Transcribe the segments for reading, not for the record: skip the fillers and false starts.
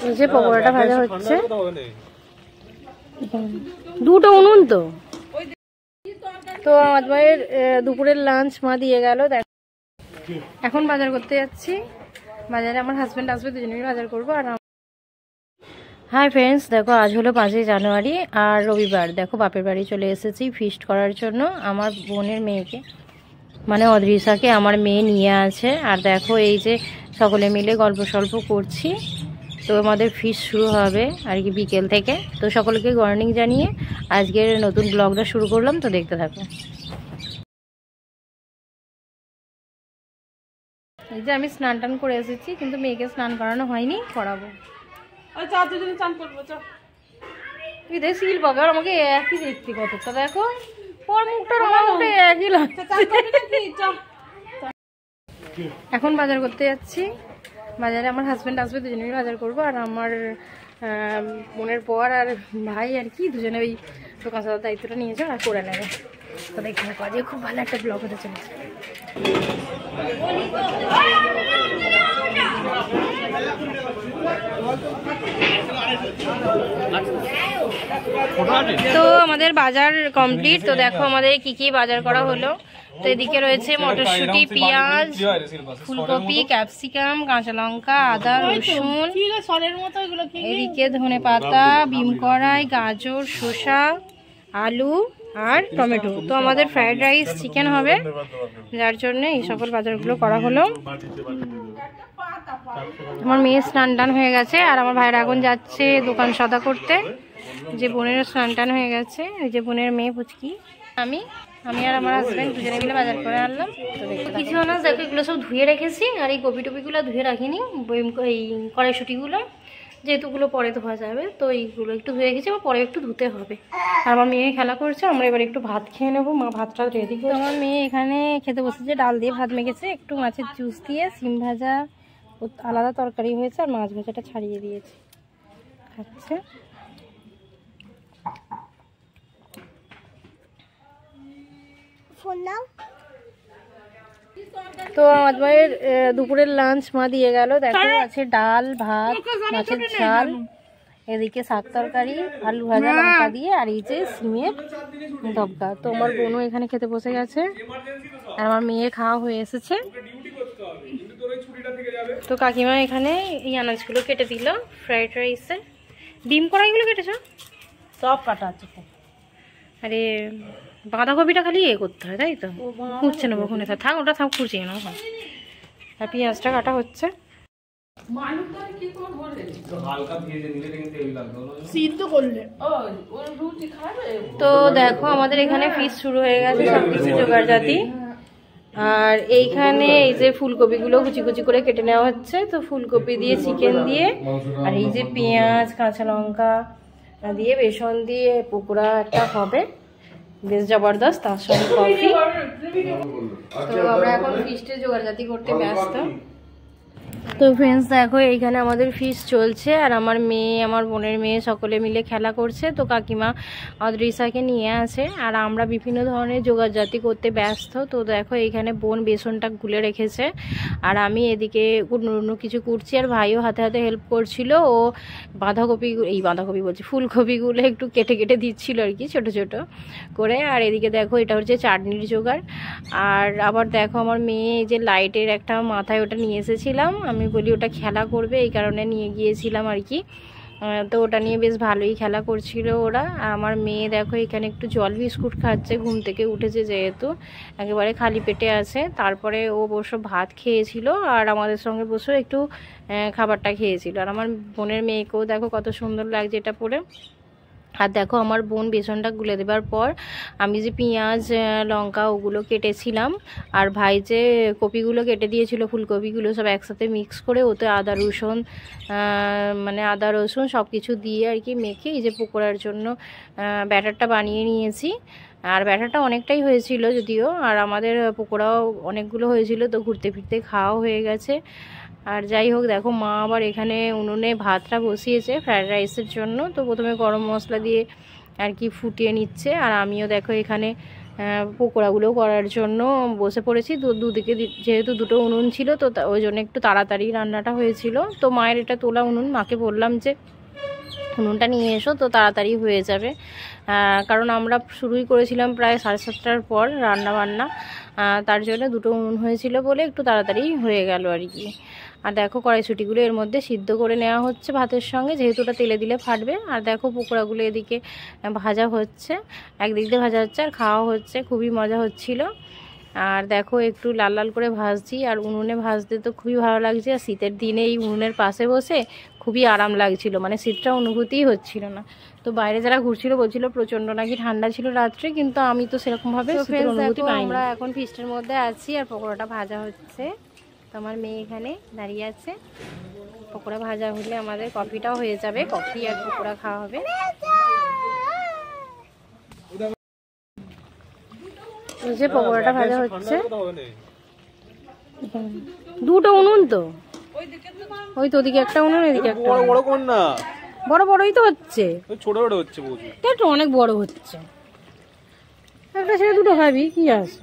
এই যে পকোড়াটা ভাজা হচ্ছে, দুটো উনুন তো। তো আমাদের দুপুরের লাঞ্চ মা দিয়ে গেল। এখন বাজার করতে যাচ্ছি। বাজারে আমার হাজব্যান্ড আসবে, দুজনেই বাজার করবো। আর হাই ফ্রেন্ডস, দেখো আজ হলো 5ই জানুয়ারি আর রবিবার। দেখো বাপের বাড়ি চলে এসেছি ফিস্ট করার জন্য। আমার বোনের মেয়েকে মানে অদ্রিসাকে আমার মেয়ে নিয়ে আছে। আর দেখো এই যে সকলে মিলে গল্প সল্প করছি। তো আমাদের ফিস্ট শুরু হবে আর কি বিকেল থেকে। তো সকলকে গুড মর্নিং জানিয়ে আজকের নতুন ব্লগটা শুরু করলাম। তো দেখতে থাকো। এই যে আমি স্নান টান করে এসেছি, কিন্তু মেয়েকে স্নান করানো হয়নি, করাবো। তুই দেখ সিল পাকার আমাকে একই দেখছি কতটা, দেখো ওর মুখটা আমার মুখটা একই লাগছে। এখন বাজার করতে যাচ্ছি। বাজারে আমার হাজব্যান্ড আসবে, দুজনেই বাজার করবো। আর আমার বোনের পর আর ভাই আর কি দুজনে ওই দোকান সাজার দায়িত্বটা নিয়েছে আর করে নেবে। তো দেখতে থাকো, আজকে খুব ভালো একটা ব্লগ হতে চলেছে। তো আমাদের বাজার কমপ্লিট। তো দেখো আমাদের কি কি বাজার করা হলো। তো এদিকে রয়েছে মটরশুঁটি, পেঁয়াজ, ফুলকপি, ক্যাপসিকাম, কাঁচা লঙ্কা, আদা, রসুন, এদিকে ধনে পাতা, বিম কড়াই, গাজর, শসা, আলু আর টমেটো। তো আমাদের ফ্রাইড রাইস চিকেন হবে, যার জন্য এই সকল বাজারগুলো করা হলো। আমার মেয়ে স্নান টান হয়ে গেছে আর আমার ভাইরা এখন যাচ্ছে দোকান সদা করতে। যে বোনের স্নান টান হয়ে গেছে, এই যে বোনের মেয়ে পুচকি, আমি আর আমার হাজব্যান্ড দুজনে মিলে বাজার করে আনলাম। তো কিছু না, দেখো এগুলো সব ধুয়ে রেখেছি। আর এই কপি টপিগুলো ধুয়ে রাখিনি, এই কড়াইশুঁটিগুলো যেহেতুগুলো পরে ধোয়া যাবে, তো এইগুলো একটু ধুয়ে রেখেছি, পরে একটু ধুতে হবে। আর আমার মেয়ে খেলা করছে, আমরা এবার একটু ভাত খেয়ে নেবো। মা ভাতটা রেডি করে। আমার মেয়ে এখানে খেতে বসেছে, ডাল দিয়ে ভাত মেখেছে, একটু মাছের জুস দিয়ে, সিম ভাজা আলাদা তরকারি হয়েছে, আর মাছ ভাজাটা ছাড়িয়ে দিয়েছে, খাচ্ছে। তো আমাদের দুপুরের লাঞ্চ মা দিয়ে গেল। দেখো আছে ডাল, ভাত, মাছের ঝাল, এদিকে শাক তরকারি, আলু ভাজা লঙ্কা দিয়ে, আর এই যে সিমের দবকা। তো আমার বোনও এখানে খেতে বসে গেছে আর আমার মেয়ে খাওয়া হয়ে এসেছে। তো কাকিমা এখানে এই আনাজগুলো কেটে দিল ফ্রাইড রাইসে। ডিম কড়াইগুলো কেটেছ? সব কাটা আছে। আরে বাঁধাকপিটা খালি করতে হয়, তাই তো? খুঁজছে নেবো ওখানে, থাক ওটা থাক, খুঁজে নেবো। আর পেঁয়াজটা কাটা হচ্ছে। তো দেখো আমাদের এখানে ফিশ শুরু হয়ে গেছে, সবকিছু জোগাড় জাতি। আর এইখানে এই যে ফুলকপিগুলো কুচি কুচি করে কেটে নেওয়া হচ্ছে। তো ফুলকপি দিয়ে, চিকেন দিয়ে, আর এই যে পেঁয়াজ, কাঁচা লঙ্কা দিয়ে, বেসন দিয়ে পকোড়া একটা হবে, বেশ জবরদস্ত, তার সঙ্গে কফি। তো আমরা এখন ফিস্টে জোগাড়জাতি করতে ব্যস্ত। তো ফ্রেন্ডস দেখো এইখানে আমাদের ফিস্ট চলছে আর আমার মেয়ে, আমার বোনের মেয়ে সকলে মিলে খেলা করছে। তো কাকিমা অদ্রিসাকে নিয়ে আসে আর আমরা বিভিন্ন ধরনের জোগাড়জাতি করতে ব্যস্ত। তো দেখো এইখানে বোন বেসনটা গুলে রেখেছে আর আমি এদিকে অন্য কিছু করছি, আর ভাইও হাতে হাতে হেল্প করছিল। ও বাঁধাকপি বলছি, ফুলকপিগুলো একটু কেটে কেটে দিচ্ছিল আর কি, ছোট ছোট করে। আর এদিকে দেখো এটা হচ্ছে চাটনির জোগাড়। আর আবার দেখো আমার মেয়ে এই যে লাইটের একটা মাথায় ওটা নিয়ে এসেছিলাম, আমি বলি ওটা খেলা করবে, এই কারণে নিয়ে গিয়েছিলাম আর কি। তো ওটা নিয়ে বেশ ভালোই খেলা করছিল ওরা। আমার মেয়ে দেখো এখানে একটু জল বিস্কুট খাচ্ছে, ঘুম থেকে উঠেছে যেহেতু, একেবারে খালি পেটে আছে। তারপরে ও অবশ্য ভাত খেয়েছিল আর আমাদের সঙ্গে বসেও একটু খাবারটা খেয়েছিল। আর আমার বোনের মেয়েকেও দেখো কত সুন্দর লাগছে এটা পরে। আর দেখো আমার বোন বেসনটা গুলে দেবার পর আমি যে পেঁয়াজ লঙ্কা ওগুলো কেটেছিলাম, আর ভাই যে কপিগুলো কেটে দিয়েছিল, ফুলকপিগুলো সব একসাথে মিক্স করে ওতে আদা রসুন সব কিছু দিয়ে আর কি মেখে এই যে পকোড়ার জন্য ব্যাটারটা বানিয়ে নিয়েছি। আর ব্যাটারটা অনেকটাই হয়েছিল যদিও, আর আমাদের পকোড়াও অনেকগুলো হয়েছিল, তো ঘুরতে ফিরতে খাওয়া হয়ে গেছে। আর যাই হোক দেখো মা আবার এখানে উনুনে ভাতটা বসিয়েছে ফ্রাইড রাইসের জন্য। তো প্রথমে গরম মশলা দিয়ে আর কি ফুটিয়ে নিচ্ছে, আর আমিও দেখো এখানে পকোড়াগুলো করার জন্য বসে পড়েছি। দুদিকে যেহেতু দুটো উনুন ছিল তো ওই জন্য একটু তাড়াতাড়ি রান্নাটা হয়েছিল। তো মায়ের এটা তোলা উনুন, মাকে বললাম যে উনুনটা নিয়ে এসো, তো তাড়াতাড়ি হয়ে যাবে। কারণ আমরা শুরুই করেছিলাম প্রায় 7:30টার পর রান্না বান্না, তার জন্য দুটো উনুন হয়েছিল বলে একটু তাড়াতাড়ি হয়ে গেল আর কি। আর দেখো কড়াইশুঁটিগুলো এর মধ্যে সিদ্ধ করে নেওয়া হচ্ছে ভাতের সঙ্গে, যেহেতু ওটা তেলে দিলে ফাটবে। আর দেখো পকোড়াগুলো এদিকে ভাজা হচ্ছে, একদিক দিয়ে ভাজা হচ্ছে আর খাওয়া হচ্ছে, খুবই মজা হচ্ছিল। আর দেখো একটু লাল লাল করে ভাজছি, আর উনুনে ভাজতে তো খুবই ভালো লাগছে। আর শীতের দিনে এই উনুনের পাশে বসে খুবই আরাম লাগছিল, মানে শীতটা অনুভূতিই হচ্ছিল না। তো বাইরে যারা ঘুরছিল বলছিল প্রচণ্ড নাকি ঠান্ডা ছিল রাত্রে, কিন্তু আমি তো সেরকমভাবে শীতের অনুভূতি পাইনি। আমরা এখন ফিস্টের মধ্যে আছি আর পকোড়াটা ভাজা হচ্ছে। তো আমার মেয়ে এখানে দাঁড়িয়ে আছে। পকোড়া ভাজা হলে আমাদের কফিটাও হয়ে যাবে, কফি আর পকোড়া খাওয়া হবে। এই যে পকোড়াটা ভাজা হচ্ছে, দুটো উনুন তো, ওই তো ওদিকে একটা উনুন, এদিকে একটা। বড় বড়ই তো হচ্ছে, ছোট ছোট হচ্ছে, একটু অনেক বড় হচ্ছে। একটা ছেড়ে দুটো খাবি কি আছে,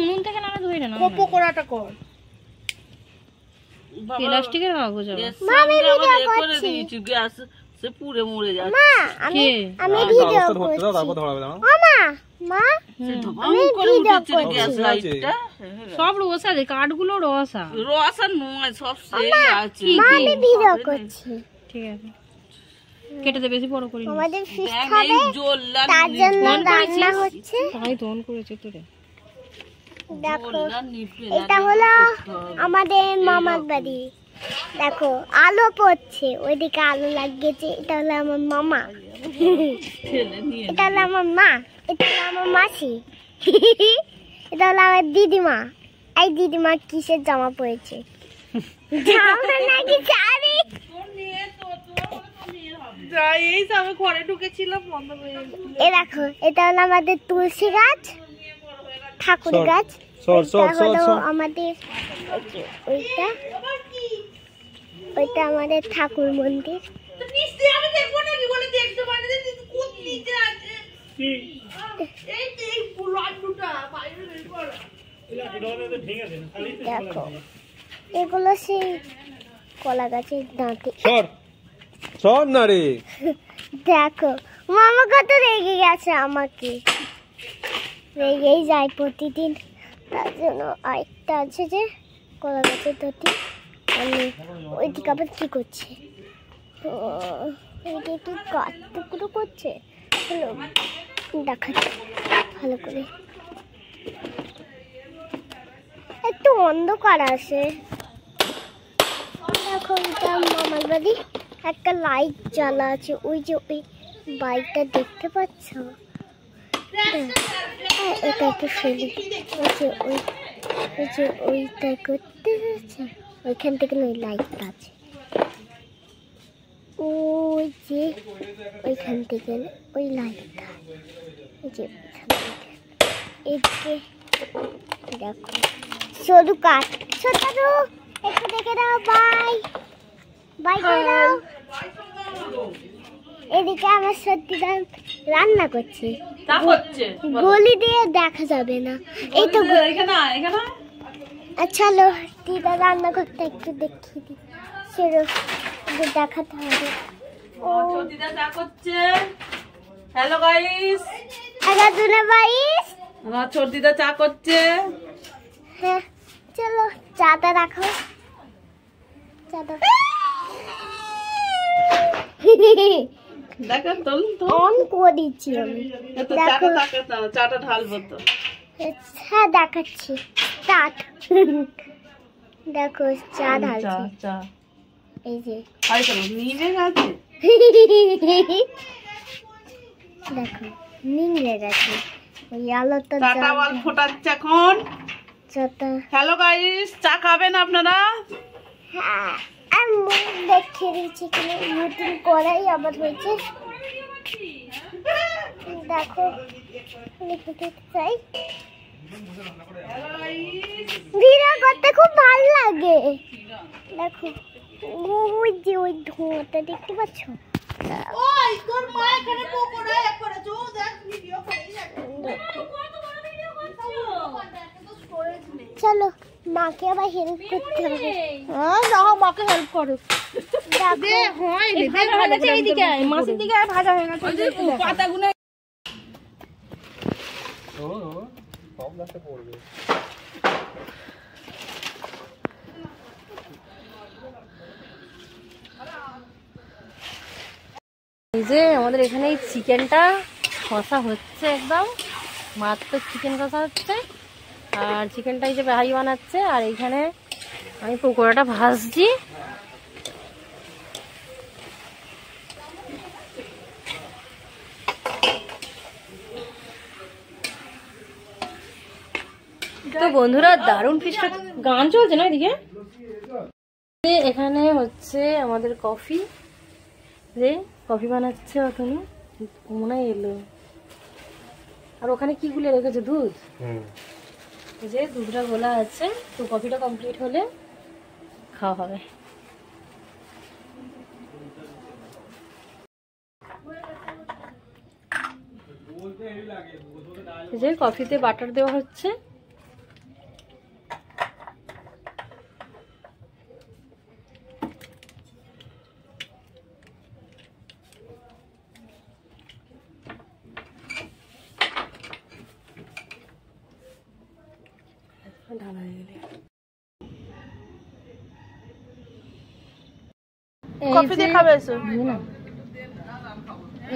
উনুন থেকে নাড়া ধরে না। পকোড়াটা কর প্লাস্টিকের কাগজ আমি করে দিয়েছি, গ্যাস সে পুড়ে মরে যাচ্ছে। মা আমি ভিডিও করছি, তারপর ধরাবে না মা। মা আমি ভিডিও করছি, গ্যাস লাইটটা সব রস আছে, কাঠগুলো রস আর নয়, সব সেই আছে। মা আমি ভিডিও করছি, ঠিক আছে কেটে দে, বেশি বড় করি না। আমাদের ফিশ খাবে তার জন্য রান্না হচ্ছে, তাই তো অন করেছে তোরে। দেখো এটা হলো আমাদের মামার বাড়ি। দেখো আলো পড়ছে, ওইদিকে আলো লাগিয়েছে। এটা হলো আমার মামা, এটা হলো আমার মা, এটা হলো আমার মাসি, এটা হলো আমার দিদিমা। এই দিদিমা কিসের জামা পরেছে, জামা নাকি শাড়ি? এ দেখো এটা হলো আমাদের তুলসী গাছ, ঠাকুর গাছ। আমাদের ওইটা আমাদের ঠাকুর মন্দির। দেখো এগুলো সেই কলা গাছের দাঁতে। দেখো মামা কত রেগে গেছে, আমাকে রেগেই যায় প্রতিদিন। তার জন্য আরেকটা আছে যে কলা গাছের দতি, আমি ওইদিকে আবার কি করছে, ওইটা একটু গাছ টুকরো করছে। দেখাচ্ছে ভালো করে, একটু অন্ধকার আছে। দেখো এটা মামার বাড়ি, একটা লাইট জ্বালা আছে, ওই যে ওই বাইকটা দেখতে পাচ্ছ, এটা একটু ফেলি, ওই যে ওইটা করতে যাচ্ছে, ওইখান থেকে ওই লাইটটা আছে, ওই যে ওইখান থেকে ওই লাইটটা, ওই যে এদিকে দেখো সরু কাঠ। ছোটারু একটু দেখে দাও, বাই বাই করে দাও। এদিকে আমার সত্যি রান্না করছে, গলি দিয়ে দেখা যাবে না। এই তো আচ্ছা লো দিদা রান্না করতে একটু দেখিয়ে দিই, সেরকম দেখাতে হবে। ও দিদা চা করছে। হ্যালো গাইস, আগা দুনা গাইস, আমার ছোট দিদা চা করছে। হ্যাঁ চলো চাটা রাখো, চাটা দেখো তো অন করেছি আমি। দেখো চাটা ঢালবো তো, হ্যাঁ দেখাচ্ছি, স্টার্ট। দেখো চা ঢালছি, এই যে দেখো নিংড়ে গেছে, ওই আলোটা ফোটাচ্ছে এখন। হ্যালো গাইস, চা খাবেন আপনারা? হ্যাঁ আমি দেখে দিচ্ছি, কিনা নতুন কড়াই আবার হয়েছে। দেখো চাই ভিডিও করতে খুব ভালো লাগে। দেখো ওই যে ওই ধোঁয়াটা দেখতে পাচ্ছ, চলো মাকে আবার হেল্প করতে হবে। মাকে হেল্প করো। মাছের দিকে ভাজা হয়ে গেছে পাতাগুলো। এই যে আমাদের এখানে চিকেনটা কষা হচ্ছে, একদম মাত্র চিকেন কষা হচ্ছে। আর চিকেনটা এই যে ভাই বানাচ্ছে, আর এইখানে আমি পকোড়াটা ভাজছি। তো বন্ধুরা দারুণ ফিশটা, গান চলছে না এদিকে। এখানে হচ্ছে আমাদের কফি, যে কফি বানাচ্ছে ওখানে মনে এলো। আর ওখানে কি গুলে রেখেছে? দুধ। এই যে দুধটা গোলা আছে, তো কফিটা কমপ্লিট হলে খাওয়া হবে। এই যে কফিতে বাটার দেওয়া হচ্ছে।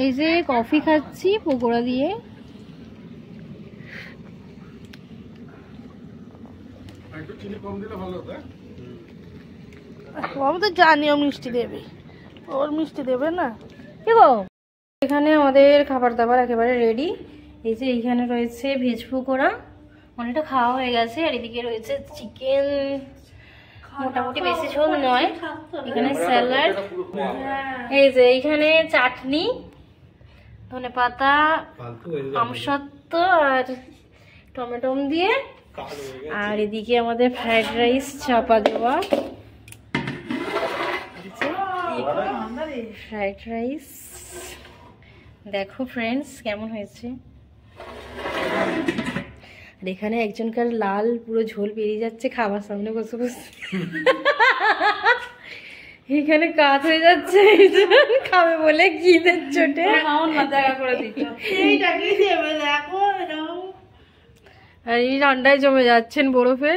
এই যে কফি খাচ্ছি পকোড়া দিয়ে। আমি তো জানি ও মিষ্টি দেবে, ওর মিষ্টি দেবে না। কি গো, এখানে আমাদের খাবার দাবার একেবারে রেডি। এই যে এইখানে রয়েছে ভেজ পকোড়া, অনেকটা খাওয়া হয়ে গেছে। আর এদিকে রয়েছে চিকেন, মোটামুটি বেশি ঝোল নয়। এখানে স্যালাড, এই যে এইখানে চাটনি, ধনেপাতা, আমসত্ত্ব আর টমেটো দিয়ে। আর এদিকে আমাদের ফ্রাইড রাইস চাপা দেওয়া, ফ্রাইড রাইস। দেখো ফ্রেন্ডস কেমন হয়েছে। আর এখানে একজনকার লাল পুরো ঝোল বেরিয়ে যাচ্ছে খাবার সামনে বসে বসে। এখানে কাজ হয়ে যাচ্ছে, খাবে বলে ঘিদের চোটে আর এই ঠান্ডায় জমে যাচ্ছেন বরফে।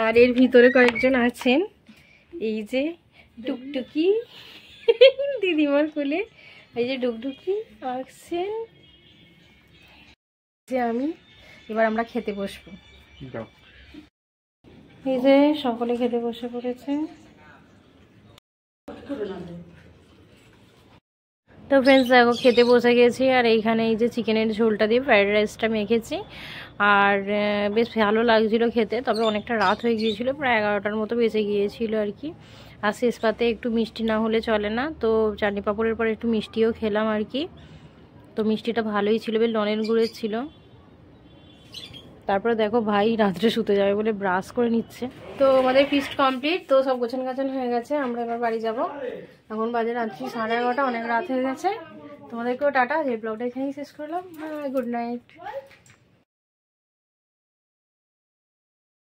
আর এর ভিতরে কয়েকজন আছেন, এই যে টুকটুকি দিদিমার কোলে, এই যে ডুকডুকি আসছেন। যে আমি এবার আমরা খেতে বসবো। এই যে সকলে খেতে বসে পড়েছে। তো ফ্রেন্ডস দেখো খেতে বসে গেছি। আর এইখানে এই যে চিকেনের ঝোলটা দিয়ে ফ্রাইড রাইসটা মেখেছি। আর বেশ ভালো লাগছিল খেতে, তবে অনেকটা রাত হয়ে গিয়েছিল, প্রায় 11টার মতো বেজে গিয়েছিল আর কি। আর শেষ পাতে একটু মিষ্টি না হলে চলে না, তো চাটনি পাঁপড়ের পরে একটু মিষ্টিও খেলাম আর কি। তো মিষ্টিটা ভালোই ছিল, বেশ লনের গুড়ের ছিল। তারপরে দেখো ভাই রাত্রে শুতে যাবে বলে ব্রাশ করে নিচ্ছে। তো আমাদের ফিস্ট কমপ্লিট, তো সব গোছান গাছান হয়ে গেছে, আমরা এবার বাড়ি যাব। এখন বাজে রাত্রি 11:30, অনেক রাত হয়ে গেছে। তোমাদেরকেও টাটা, যে ব্লগটা এখানেই শেষ করলাম। Good night.